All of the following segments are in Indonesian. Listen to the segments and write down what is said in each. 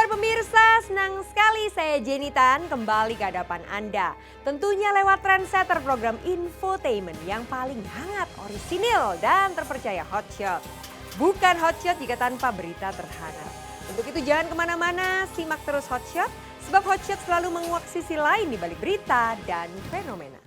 kabar pemirsa? Senang sekali saya Jenny Tan kembali ke hadapan Anda. Tentunya lewat trendsetter program infotainment yang paling hangat, orisinil dan terpercaya Hotshot. Bukan Hotshot jika tanpa berita terhangat. Untuk itu jangan kemana-mana, simak terus Hotshot. Sebab Hotshot selalu menguak sisi lain di balik berita dan fenomena.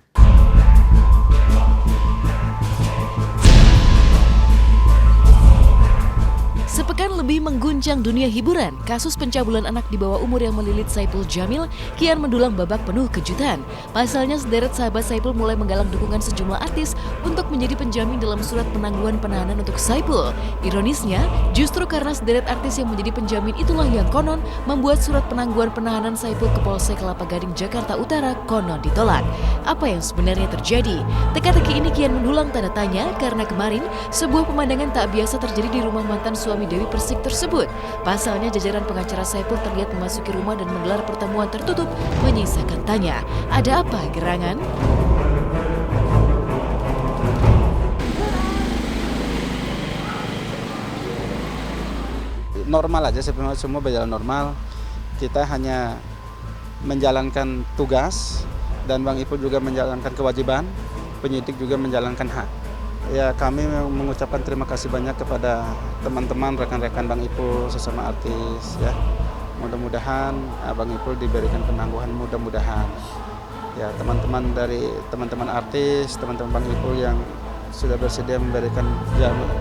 Sepekan lebih mengguncang dunia hiburan, kasus pencabulan anak di bawah umur yang melilit Saipul Jamil kian mendulang babak penuh kejutan. Pasalnya sederet sahabat Saipul mulai menggalang dukungan sejumlah artis untuk menjadi penjamin dalam surat penangguhan penahanan untuk Saipul. Ironisnya, justru karena sederet artis yang menjadi penjamin itulah yang konon membuat surat penangguhan penahanan Saipul ke Polsek Kelapa Gading, Jakarta Utara konon ditolak. Apa yang sebenarnya terjadi? Teka-teki ini kian mendulang tanda tanya karena kemarin sebuah pemandangan tak biasa terjadi di rumah mantan suami Dewi Persik tersebut. Pasalnya jajaran pengacara Saipul terlihat memasuki rumah dan menggelar pertemuan tertutup menyisakan tanya. Ada apa gerangan? Normal aja, semua berjalan normal. Kita hanya menjalankan tugas dan Bang Ipul juga menjalankan kewajiban, penyidik juga menjalankan hak. Ya, kami mengucapkan terima kasih banyak kepada teman-teman, rekan-rekan Bang Ipul sesama artis ya. Mudah-mudahan Bang Ipul diberikan penangguhan, mudah-mudahan. Ya, teman-teman dari teman-teman artis, teman-teman Bang Ipul yang sudah bersedia memberikan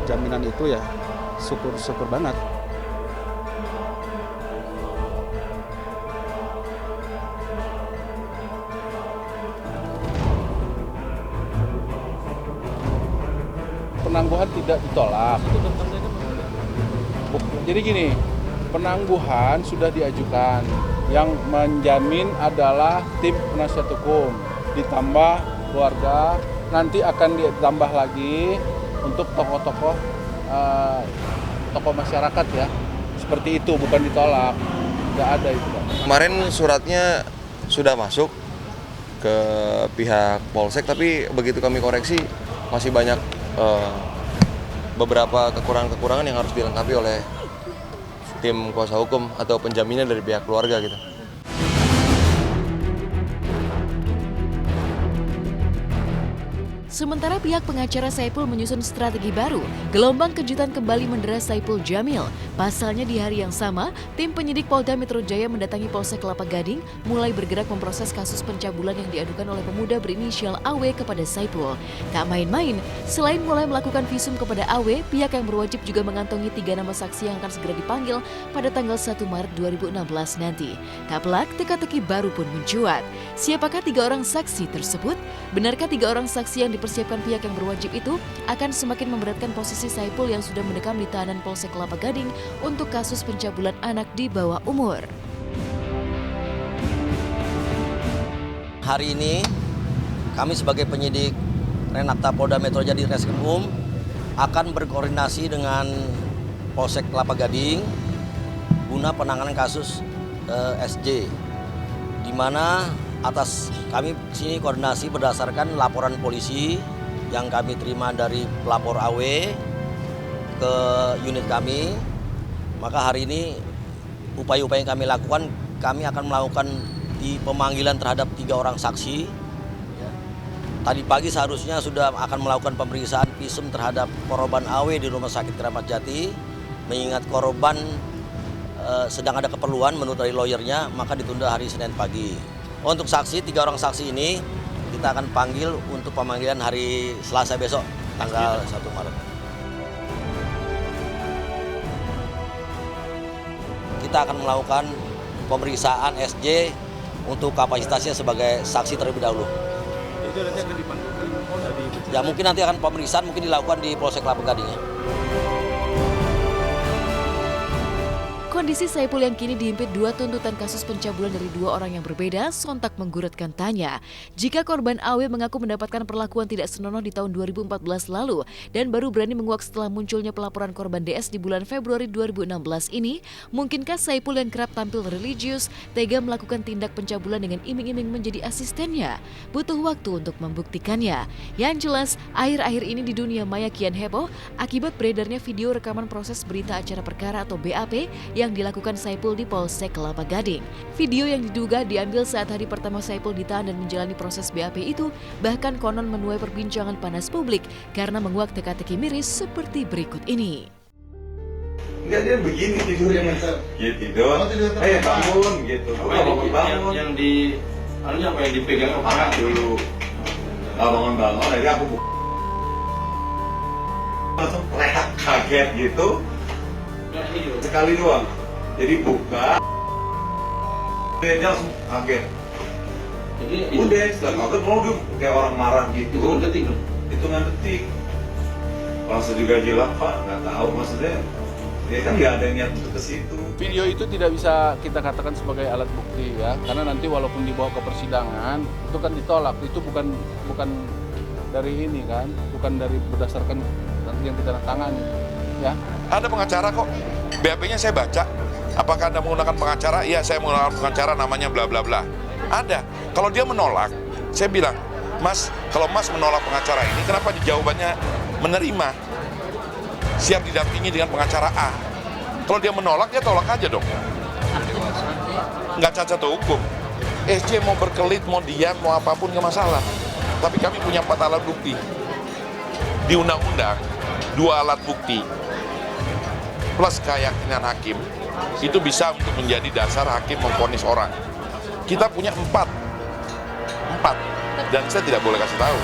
jaminan itu ya, syukur banget. Penangguhan tidak ditolak. Jadi gini, penangguhan sudah diajukan. Yang menjamin adalah tim penasihat hukum, ditambah keluarga. Nanti akan ditambah lagi untuk tokoh-tokoh masyarakat ya. Seperti itu, bukan ditolak. Tidak ada itu. Kemarin suratnya sudah masuk ke pihak Polsek, tapi begitu kami koreksi masih banyak beberapa kekurangan-kekurangan yang harus dilengkapi oleh tim kuasa hukum atau penjaminan dari pihak keluarga gitu. Sementara pihak pengacara Saipul menyusun strategi baru, gelombang kejutan kembali mendera Saipul Jamil. Pasalnya di hari yang sama, tim penyidik Polda Metro Jaya mendatangi Polsek Kelapa Gading mulai bergerak memproses kasus pencabulan yang diadukan oleh pemuda berinisial AW kepada Saipul. Tak main-main, selain mulai melakukan visum kepada AW, pihak yang berwajib juga mengantongi 3 nama saksi yang akan segera dipanggil pada tanggal 1 Maret 2016 nanti. Tak pelak, teka-teki baru pun mencuat. Siapakah 3 orang saksi tersebut? Benarkah 3 orang saksi yang dipersiapkan pihak yang berwajib itu akan semakin memberatkan posisi Saipul yang sudah mendekam di tahanan Polsek Kelapa Gading untuk kasus pencabulan anak di bawah umur? Hari ini kami sebagai penyidik Renakta Polda Metro Jaya Reskrimum akan berkoordinasi dengan Polsek Kelapa Gading guna penanganan kasus SJ, di mana atas kami sini koordinasi berdasarkan laporan polisi yang kami terima dari pelapor AW ke unit kami. Maka hari ini upaya-upaya yang kami lakukan, kami akan melakukan di pemanggilan terhadap 3 orang saksi. Tadi pagi seharusnya sudah akan melakukan pemeriksaan visum terhadap korban AW di Rumah Sakit Keramat Jati. Mengingat korban sedang ada keperluan menurut dari lawyernya, maka ditunda hari Senin pagi. Untuk saksi, 3 orang saksi ini kita akan panggil untuk pemanggilan hari Selasa besok, tanggal 1 Maret. Kita akan melakukan pemeriksaan SJ untuk kapasitasnya sebagai saksi terlebih dahulu. Itu nanti akan dipanggil di... Ya mungkin nanti akan pemeriksaan mungkin dilakukan di Polsek Kelapa Gading ya. Kondisi Saipul yang kini dihimpit 2 tuntutan kasus pencabulan dari 2 orang yang berbeda sontak mengguratkan tanya. Jika korban AW mengaku mendapatkan perlakuan tidak senonoh di tahun 2014 lalu dan baru berani menguak setelah munculnya pelaporan korban DS di bulan Februari 2016 ini, mungkinkah Saipul yang kerap tampil religius tega melakukan tindak pencabulan dengan iming-iming menjadi asistennya? Butuh waktu untuk membuktikannya. Yang jelas, akhir-akhir ini di dunia maya kian heboh akibat beredarnya video rekaman proses berita acara perkara atau BAP yang dilakukan Saipul di Polsek Kelapa Gading. Video yang diduga diambil saat hari pertama Saipul ditahan dan menjalani proses BAP itu bahkan konon menuai perbincangan panas publik karena menguak teka-teki miris seperti berikut ini. Enggak, dia begini tidurnya macam ya tidur. Bangun gitu. Bangun. Yang di apa yang dipegang kepala dulu. Bangun. Jadi aku langsung rehat kaget gitu. Sekali doang. Jadi buka. Dia langsung kaget. Udah, setelah kaget mau kayak orang marah gitu. Hitungan detik. Langsung juga hilang, Pak. Nggak tahu maksudnya. Ya kan nggak ada niat untuk ke situ. Video itu tidak bisa kita katakan sebagai alat bukti ya, karena nanti walaupun dibawa ke persidangan itu kan ditolak. Itu bukan dari ini kan, bukan dari berdasarkan nanti yang ditandatangani ya. Ada pengacara kok. BAP-nya saya baca. Apakah Anda menggunakan pengacara? Iya, saya menggunakan pengacara namanya bla bla bla. Ada. Kalau dia menolak, saya bilang, Mas, kalau Mas menolak pengacara ini, kenapa jawabannya menerima? Siap didampingi dengan pengacara A. Kalau dia menolak, ya tolak aja dong. Nggak cacat hukum. SJ mau berkelit, mau diam, mau apapun nggak masalah. Tapi kami punya 4 alat bukti. Di undang-undang, 2 alat bukti plus keyakinan hakim itu bisa untuk menjadi dasar hakim memvonis orang. Kita punya 4, dan saya tidak boleh kasih tahu.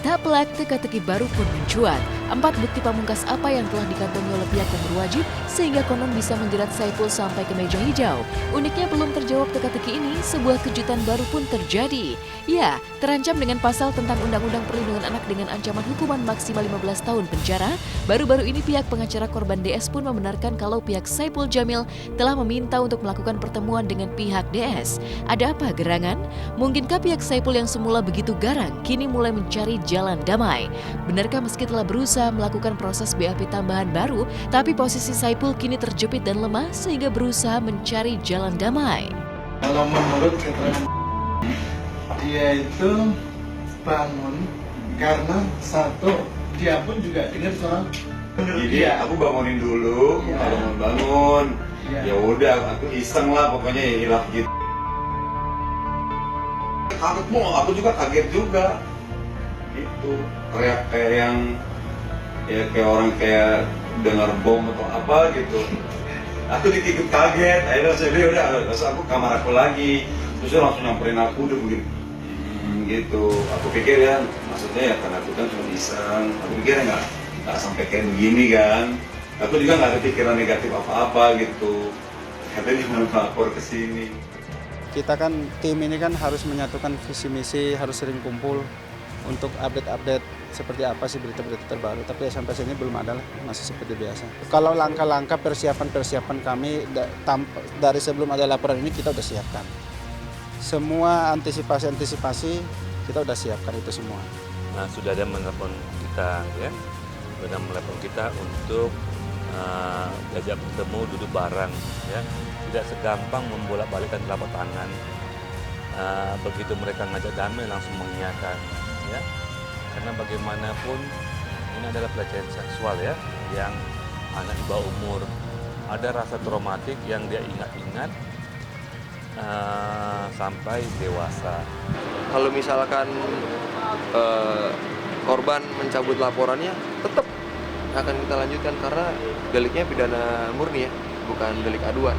Tak pelak, teka-teki baru pun mencuat. 4 bukti pamungkas apa yang telah dikantongi oleh pihak yang berwajib sehingga konon bisa menjerat Saipul sampai ke meja hijau. Uniknya belum terjawab teka-teki ini, sebuah kejutan baru pun terjadi. Ya, terancam dengan pasal tentang Undang-Undang Perlindungan Anak dengan ancaman hukuman maksimal 15 tahun penjara. Baru-baru ini pihak pengacara korban DS pun membenarkan kalau pihak Saipul Jamil telah meminta untuk melakukan pertemuan dengan pihak DS. Ada apa gerangan? Mungkinkah pihak Saipul yang semula begitu garang kini mulai mencari jalan damai? Benarkah meski telah berusaha melakukan proses BAP tambahan baru, tapi posisi Saipul kini terjepit dan lemah sehingga berusaha mencari jalan damai? Kalau menurut keterangan dia itu bangun karena satu, dia pun juga dengar suara. Jadi aku bangunin dulu, kalau mau bangun, ya udah aku iseng lah pokoknya ya hilang gitu. Kaget aku juga kaget juga. Itu teriak kayak yang ya kayak orang kayak dengar bom atau apa gitu. Aku ikut kaget, akhirnya saya bilang udah langsung aku kamar aku lagi, terus dia langsung nyamperin aku udah begini gitu. Aku pikir ya maksudnya ya karena aku kan cuma iseng, aku pikir ya nggak sampai kayak begini kan. Aku juga nggak ada pikiran negatif apa-apa gitu. Katanya dia mau lapor ke sini. Kita kan tim ini kan harus menyatukan visi misi, harus sering kumpul untuk update seperti apa sih berita-berita terbaru, tapi sampai sini belum ada lah, masih seperti biasa. Kalau langkah-langkah persiapan kami dari sebelum ada laporan ini kita udah siapkan. Semua antisipasi kita udah siapkan itu semua. Nah, sudah ada menelpon kita ya, sudah menelpon kita untuk diajak bertemu, duduk bareng ya. Tidak segampang membolak-balikkan telapak tangan. Begitu mereka ngajak damai langsung mengiyakan ya. Karena bagaimanapun ini adalah pelecehan seksual ya, yang anak di bawah umur. Ada rasa traumatik yang dia ingat-ingat sampai dewasa. Kalau misalkan korban mencabut laporannya, tetap akan kita lanjutkan karena deliknya pidana murni ya, bukan delik aduan.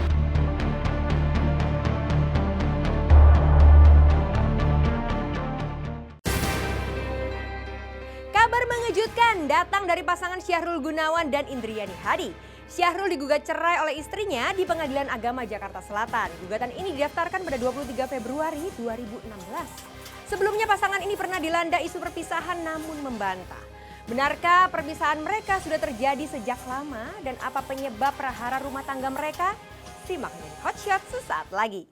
Kabar mengejutkan datang dari pasangan Syahrul Gunawan dan Indriani Hadi. Syahrul digugat cerai oleh istrinya di Pengadilan Agama Jakarta Selatan. Gugatan ini didaftarkan pada 23 Februari 2016. Sebelumnya pasangan ini pernah dilanda isu perpisahan namun membantah. Benarkah perpisahan mereka sudah terjadi sejak lama dan apa penyebab prahara rumah tangga mereka? Simak di Hot Shot sesaat lagi.